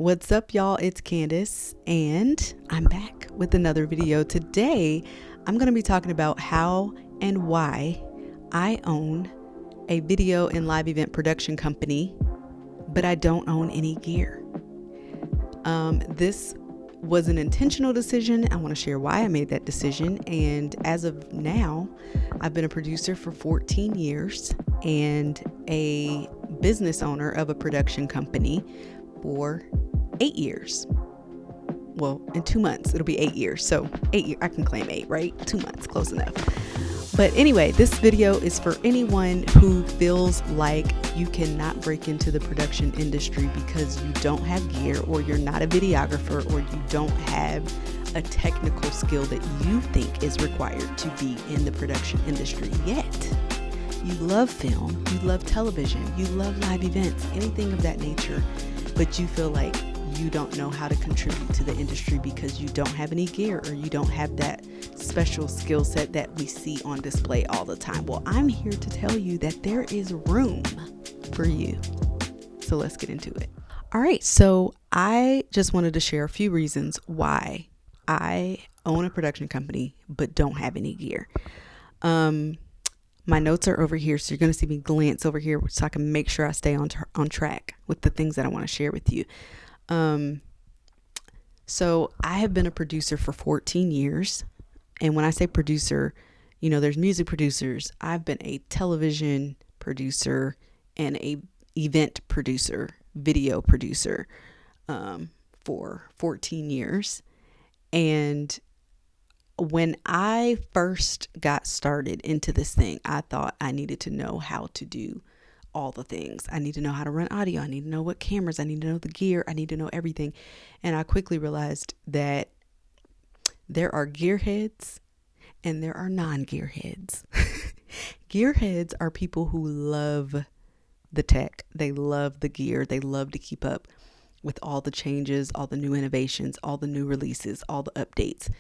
What's up, y'all? It's Kandis, and I'm back with another video. Today, I'm going to be talking about how and why I own a video and live event production company, but I don't own any gear. This was an intentional decision. I want to share why I made that decision. And as of now, I've been a producer for 14 years and a business owner of a production company for 8 years. Well, in 2 months, it'll be 8 years. So 8 years, I can claim 8, right? 2 months, close enough. But anyway, this video is for anyone who feels like you cannot break into the production industry because you don't have gear, or you're not a videographer, or you don't have a technical skill that you think is required to be in the production industry yet. You love film, you love television, you love live events, anything of that nature, but you feel like you don't know how to contribute to the industry because you don't have any gear, or you don't have that special skill set that we see on display all the time. Well, I'm here to tell you that there is room for you. So let's get into it. All right. So I just wanted to share a few reasons why I own a production company but don't have any gear. My notes are over here, so you're going to see me glance over here so I can make sure I stay on track with the things that I want to share with you. So I have been a producer for 14 years. And when I say producer, you know, there's music producers. I've been a television producer and a event producer, video producer, for 14 years. And when I first got started into this thing, I thought I needed to know how to do all the things. I need to know how to run audio. I need to know what cameras. I need to know the gear. I need to know everything. And I quickly realized that there are gearheads and there are non-gearheads. Gearheads are people who love the tech. They love the gear. They love to keep up with all the changes, all the new innovations, all the new releases, all the updates.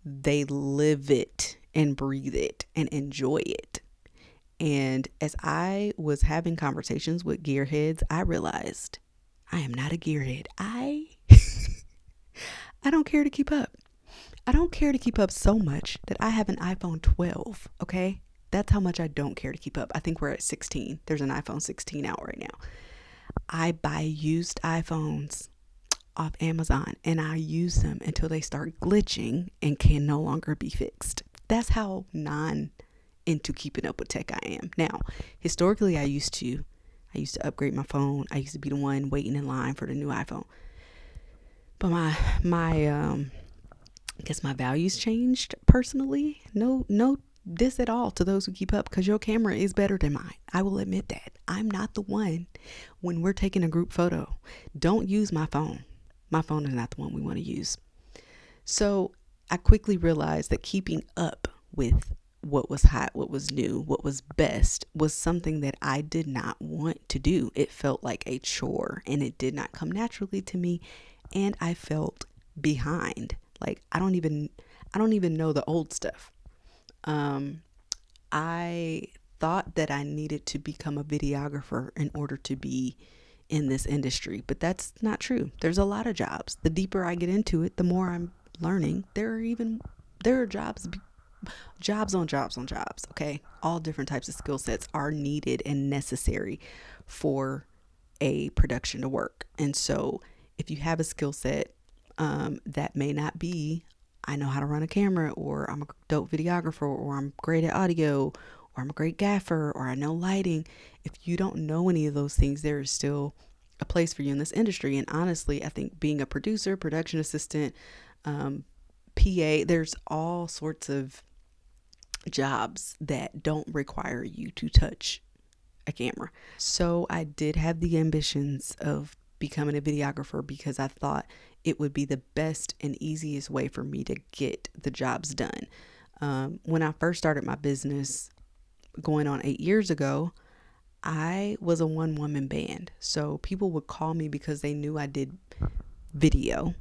They live it and breathe it and enjoy it. And as I was having conversations with gearheads, I realized I am not a gearhead. I don't care to keep up. I don't care to keep up so much that I have an iPhone 12, okay? That's how much I don't care to keep up. I think we're at 16. There's an iPhone 16 out right now. I buy used iPhones off Amazon and I use them until they start glitching and can no longer be fixed. That's how into keeping up with tech I am. Now, historically, I used to upgrade my phone. I used to be the one waiting in line for the new iPhone. But my I guess my values changed personally. No diss at all to those who keep up, because your camera is better than mine. I will admit that. I'm not the one when we're taking a group photo. Don't use my phone. My phone is not the one we want to use. So I quickly realized that keeping up with what was hot, what was new, what was best was something that I did not want to do. It felt like a chore and it did not come naturally to me. And I felt behind. Like I don't even know the old stuff. I thought that I needed to become a videographer in order to be in this industry, but that's not true. There's a lot of jobs. The deeper I get into it, the more I'm learning. There are jobs on jobs. Okay. All different types of skill sets are needed and necessary for a production to work. And so if you have a skill set, that may not be, I know how to run a camera, or I'm a dope videographer, or I'm great at audio, or I'm a great gaffer, or I know lighting. If you don't know any of those things, there is still a place for you in this industry. And honestly, I think being a producer, production assistant, PA, there's all sorts of jobs that don't require you to touch a camera. So I did have the ambitions of becoming a videographer because I thought it would be the best and easiest way for me to get the jobs done. When I first started my business going on 8 years ago, I was a one-woman band. So people would call me because they knew I did video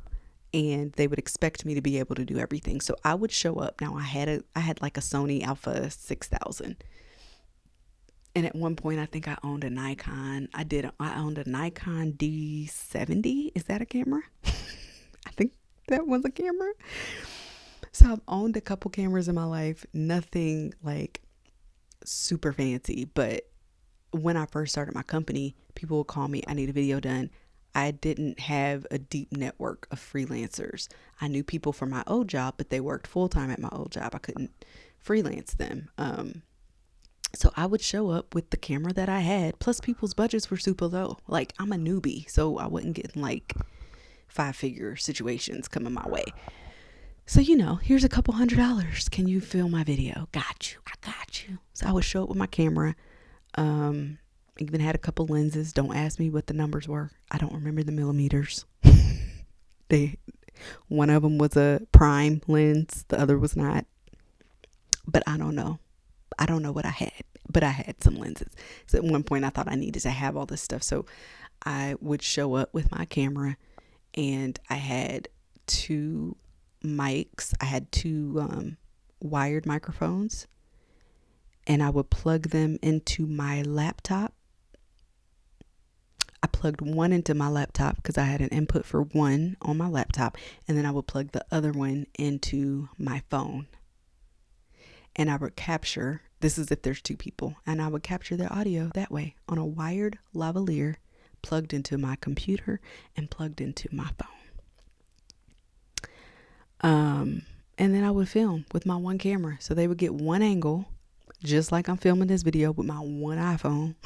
and they would expect me to be able to do everything. So I would show up. Now I had like a Sony Alpha 6000, And at one point, I think I owned a Nikon. I owned a Nikon D70. Is that a camera? I think that was a camera. So I've owned a couple cameras in my life. Nothing like super fancy, but when I first started my company, people would call me, I need a video done. I didn't have a deep network of freelancers. I knew people from my old job, but they worked full time at my old job. I couldn't freelance them. So I would show up with the camera that I had, plus people's budgets were super low. Like, I'm a newbie, so I wasn't getting like 5-figure situations coming my way. So, here's a couple $100. Can you film my video? Got you. I got you. So I would show up with my camera. Even had a couple lenses. Don't ask me what the numbers were. I don't remember the millimeters. One of them was a prime lens. The other was not. But I don't know. I don't know what I had, but I had some lenses. So at one point I thought I needed to have all this stuff. So I would show up with my camera, and I had 2 mics. I had 2 wired microphones, and I would plug them into my laptop. I plugged one into my laptop because I had an input for one on my laptop, and then I would plug the other one into my phone. And I would capture, this is if there's 2 people, and I would capture their audio that way on a wired lavalier plugged into my computer and plugged into my phone. And then I would film with my one camera. So they would get one angle, just like I'm filming this video with my one iPhone.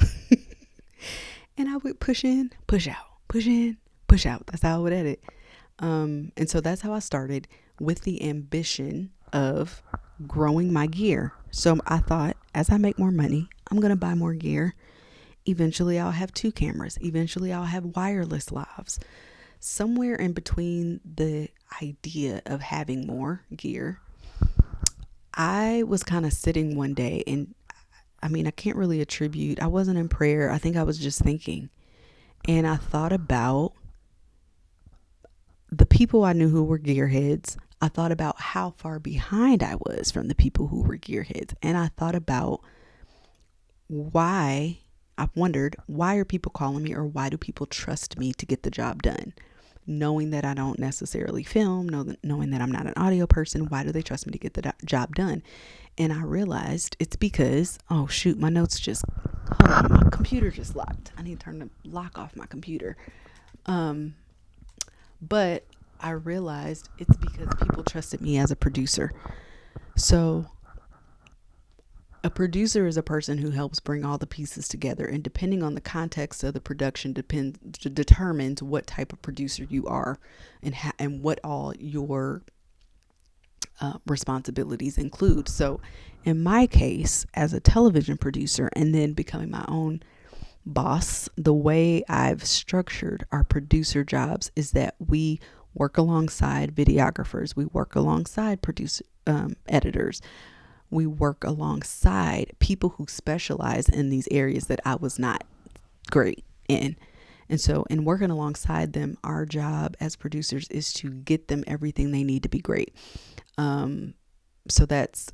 And I would push in, push out, push in, push out. That's how I would edit. And so that's how I started, with the ambition of growing my gear. So I thought, as I make more money, I'm going to buy more gear. Eventually I'll have 2 cameras. Eventually I'll have wireless lavs. Somewhere in between the idea of having more gear, I was kind of sitting one day, and I can't really attribute, I wasn't in prayer. I think I was just thinking. And I thought about the people I knew who were gearheads. I thought about how far behind I was from the people who were gearheads. And I thought about I wondered, why are people calling me, or why do people trust me to get the job done? Knowing that I don't necessarily film, knowing that I'm not an audio person, why do they trust me to get the job done? And I realized it's because, oh shoot, my notes just, hold on, my computer just locked. I need to turn the lock off my computer. But I realized it's because people trusted me as a producer. So a producer is a person who helps bring all the pieces together, and depending on the context of the production determines what type of producer you are, and what all your responsibilities include. So in my case, as a television producer and then becoming my own boss, the way I've structured our producer jobs is that we work alongside videographers, we work alongside editors, we work alongside people who specialize in these areas that I was not great in. And so in working alongside them, our job as producers is to get them everything they need to be great. So that's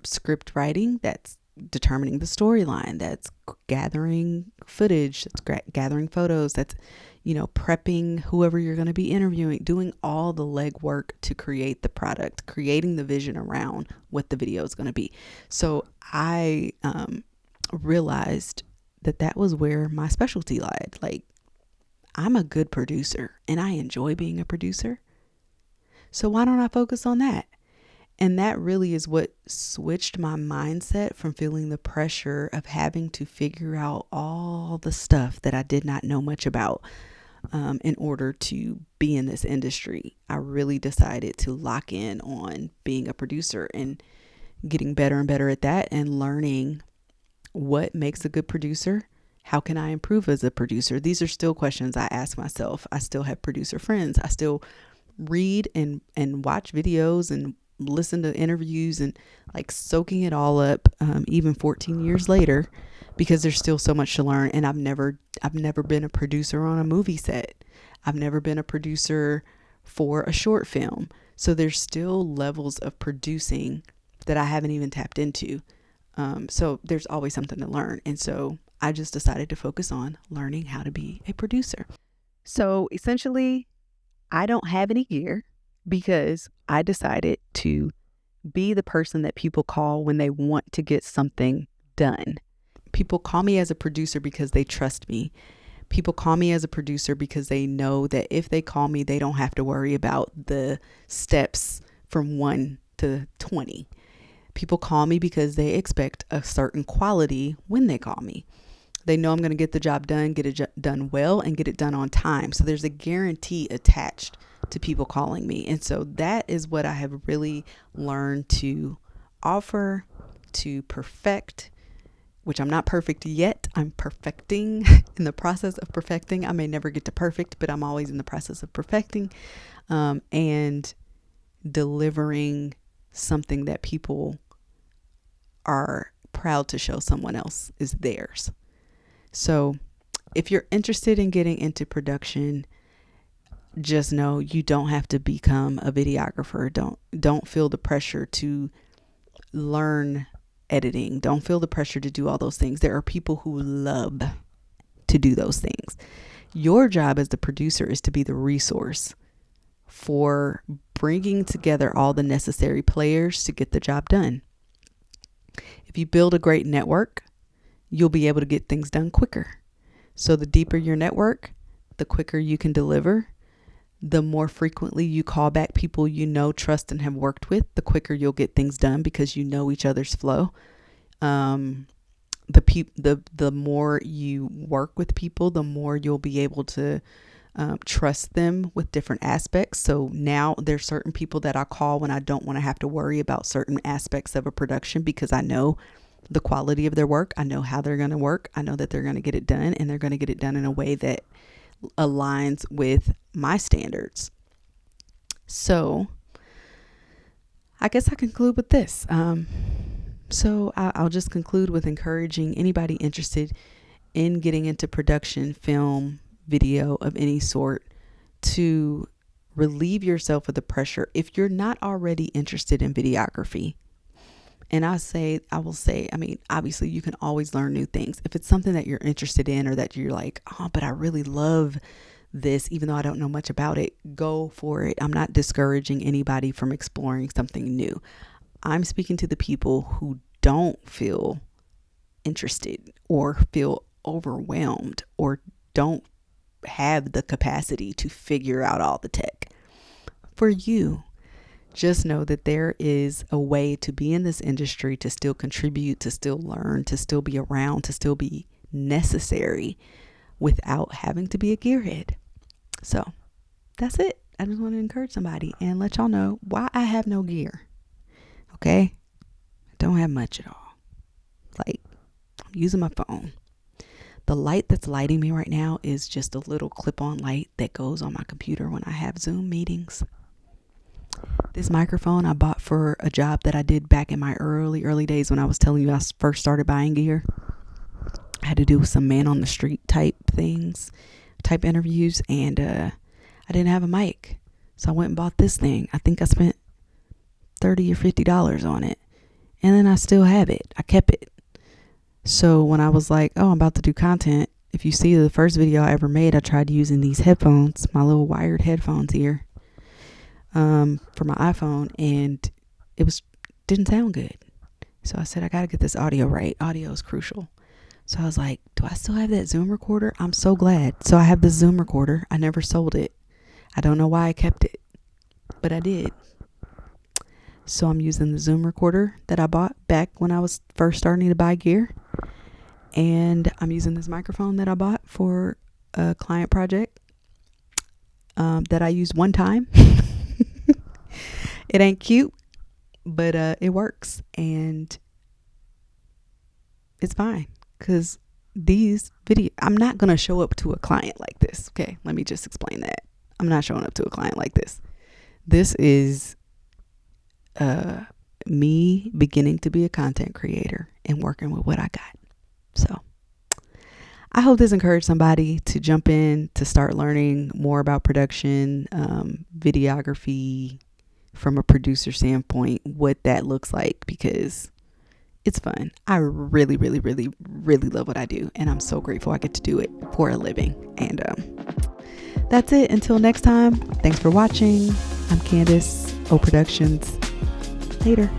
script writing, that's determining the storyline, that's gathering footage, that's gathering photos, that's, prepping whoever you're going to be interviewing, doing all the legwork to create the product, creating the vision around what the video is going to be. So I realized that was where my specialty lied. Like, I'm a good producer and I enjoy being a producer. So why don't I focus on that? And that really is what switched my mindset from feeling the pressure of having to figure out all the stuff that I did not know much about in order to be in this industry. I really decided to lock in on being a producer and getting better and better at that, and learning what makes a good producer. How can I improve as a producer? These are still questions I ask myself. I still have producer friends. I still read and watch videos and listen to interviews and like soaking it all up, even 14 years later, because there's still so much to learn. And I've never been a producer on a movie set. I've never been a producer for a short film. So there's still levels of producing that I haven't even tapped into. So there's always something to learn. And so I just decided to focus on learning how to be a producer. So essentially, I don't have any gear because I decided to be the person that people call when they want to get something done. People call me as a producer because they trust me. People call me as a producer because they know that if they call me, they don't have to worry about the steps from 1 to 20. People call me because they expect a certain quality when they call me. They know I'm going to get the job done, get it done well, and get it done on time. So there's a guarantee attached to people calling me. And so that is what I have really learned to offer, to perfect, which I'm not perfect yet. I'm perfecting, in the process of perfecting. I may never get to perfect, but I'm always in the process of perfecting, and delivering something that people are proud to show someone else is theirs. So if you're interested in getting into production, just know you don't have to become a videographer. Don't feel the pressure to learn editing. Don't feel the pressure to do all those things. There are people who love to do those things. Your job as the producer is to be the resource for bringing together all the necessary players to get the job done. If you build a great network, you'll be able to get things done quicker. So the deeper your network, the quicker you can deliver. The more frequently you call back people you know, trust, and have worked with, the quicker you'll get things done because you know each other's flow. The more you work with people, the more you'll be able to trust them with different aspects. So now there's certain people that I call when I don't want to have to worry about certain aspects of a production because I know the quality of their work. I know how they're going to work. I know that they're going to get it done, and they're going to get it done in a way that aligns with my standards. So I guess I conclude with this. So I'll just conclude with encouraging anybody interested in getting into production, film, video of any sort to relieve yourself of the pressure. If you're not already interested in videography, and I will say, obviously you can always learn new things. If it's something that you're interested in or that you're like, oh, but I really love this, even though I don't know much about it, go for it. I'm not discouraging anybody from exploring something new. I'm speaking to the people who don't feel interested or feel overwhelmed or don't have the capacity to figure out all the tech. For you, just know that there is a way to be in this industry, to still contribute, to still learn, to still be around, to still be necessary without having to be a gearhead. So that's it. I just want to encourage somebody and let y'all know why I have no gear. Okay? I don't have much at all. Like, I'm using my phone. The light that's lighting me right now is just a little clip-on light that goes on my computer when I have Zoom meetings. This microphone I bought for a job that I did back in my early days when I was telling you I first started buying gear. I had to do some man on the street type interviews, and I didn't have a mic. So I went and bought this thing. I think I spent $30 or $50 on it. And then I still have it. I kept it. So when I was like, oh, I'm about to do content, if you see the first video I ever made, I tried using these headphones, my little wired headphones here, for my iPhone, and it didn't sound good. So I said, I got to get this audio right. Audio is crucial. So I was like, do I still have that Zoom recorder? I'm so glad. So I have the Zoom recorder. I never sold it. I don't know why I kept it, but I did. So I'm using the Zoom recorder that I bought back when I was first starting to buy gear. And I'm using this microphone that I bought for a client project that I used one time. It ain't cute, but it works. And it's fine. Because I'm not going to show up to a client like this. Okay, let me just explain that. I'm not showing up to a client like this. This is me beginning to be a content creator and working with what I got. So I hope this encouraged somebody to jump in, to start learning more about production, videography from a producer standpoint, what that looks like, because It's fun. I really, really, really, really love what I do, and I'm so grateful I get to do it for a living. And that's it. Until next time, thanks for watching. I'm Kandis, O Productions. Later.